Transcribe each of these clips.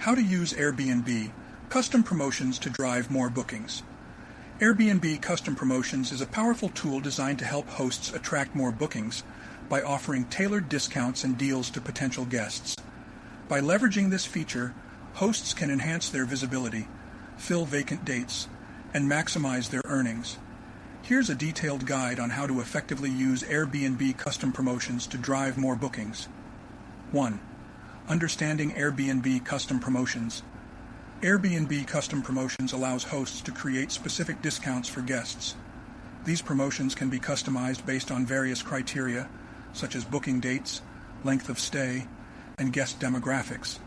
How to use Airbnb custom promotions to drive more bookings. Airbnb custom promotions is a powerful tool designed to help hosts attract more bookings by offering tailored discounts and deals to potential guests. By leveraging this feature, hosts can enhance their visibility, fill vacant dates, and maximize their earnings. Here's a detailed guide on how to effectively use Airbnb custom promotions to drive more bookings. 1. Understanding Airbnb custom promotions. Airbnb custom promotions allows hosts to create specific discounts for guests. These promotions can be customized based on various criteria, such as booking dates, length of stay, and guest demographics.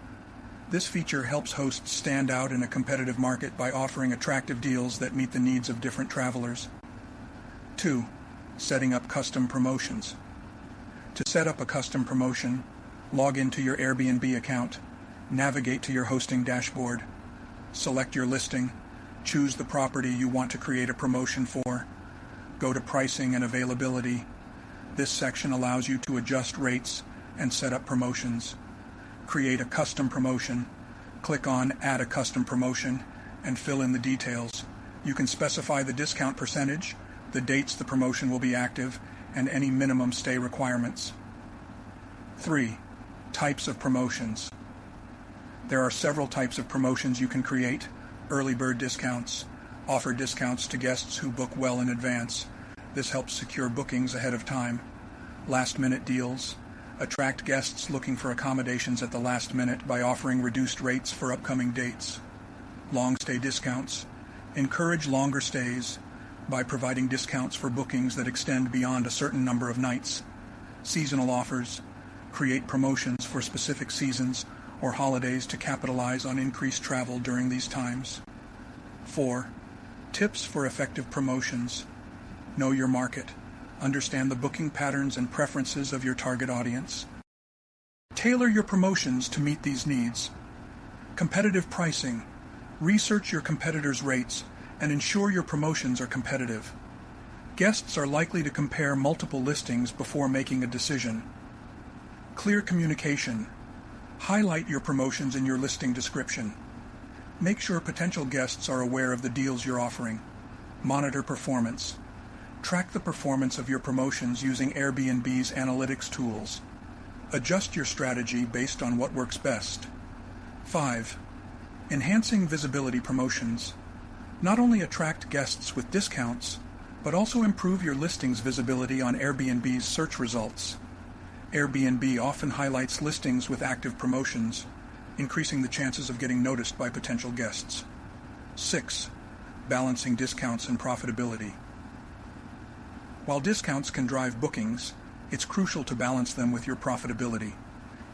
This feature helps hosts stand out in a competitive market by offering attractive deals that meet the needs of different travelers. 2. Setting up custom promotions. To set up a custom promotion, log into your Airbnb account, navigate to your hosting dashboard, select your listing, choose the property you want to create a promotion for, go to pricing and availability. This section allows you to adjust rates and set up promotions. Create a custom promotion, click on Add a Custom Promotion, and fill in the details. You can specify the discount percentage, the dates the promotion will be active, and any minimum stay requirements. 3. Types of promotions. There are several types of promotions you can create: early bird discounts, offer discounts to guests who book well in advance. This helps secure bookings ahead of time. Last-minute deals. Attract guests looking for accommodations at the last minute by offering reduced rates for upcoming dates. Long stay discounts. Encourage longer stays by providing discounts for bookings that extend beyond a certain number of nights. Seasonal offers. Create promotions for specific seasons or holidays to capitalize on increased travel during these times. 4. Tips for effective promotions. Know your market. Understand the booking patterns and preferences of your target audience. Tailor your promotions to meet these needs. Competitive pricing. Research your competitors' rates and ensure your promotions are competitive. Guests are likely to compare multiple listings before making a decision. Clear communication. Highlight your promotions in your listing description. Make sure potential guests are aware of the deals you're offering. Monitor performance. Track the performance of your promotions using Airbnb's analytics tools. Adjust your strategy based on what works best. 5. Enhancing visibility promotions. Not only attract guests with discounts, but also improve your listing's visibility on Airbnb's search results. Airbnb often highlights listings with active promotions, increasing the chances of getting noticed by potential guests. 6. Balancing discounts and profitability. While discounts can drive bookings, it's crucial to balance them with your profitability.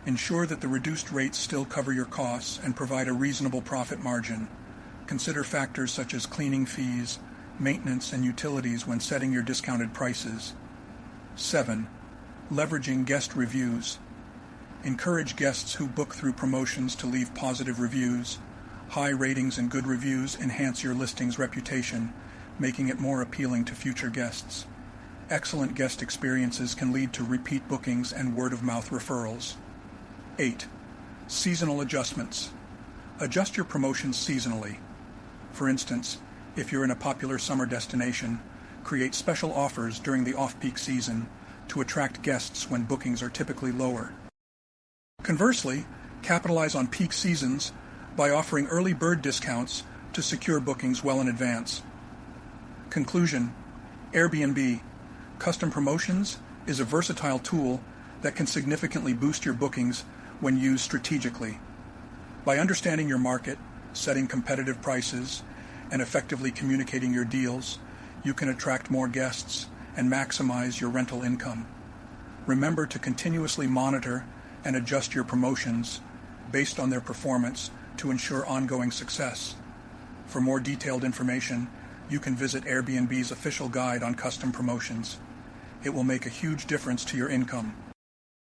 Ensure that the reduced rates still cover your costs and provide a reasonable profit margin. Consider factors such as cleaning fees, maintenance, and utilities when setting your discounted prices. 7. Leveraging guest reviews. Encourage guests who book through promotions to leave positive reviews. High ratings and good reviews enhance your listing's reputation, making it more appealing to future guests. Excellent guest experiences can lead to repeat bookings and word-of-mouth referrals. 8. Seasonal adjustments. Adjust your promotions seasonally. For instance, if you're in a popular summer destination, create special offers during the off-peak season to attract guests when bookings are typically lower. Conversely, capitalize on peak seasons by offering early bird discounts to secure bookings well in advance. Conclusion: Airbnb Custom Promotions is a versatile tool that can significantly boost your bookings when used strategically. By understanding your market, setting competitive prices, and effectively communicating your deals, you can attract more guests and maximize your rental income. Remember to continuously monitor and adjust your promotions based on their performance to ensure ongoing success. For more detailed information, you can visit Airbnb's official guide on custom promotions. It will make a huge difference to your income.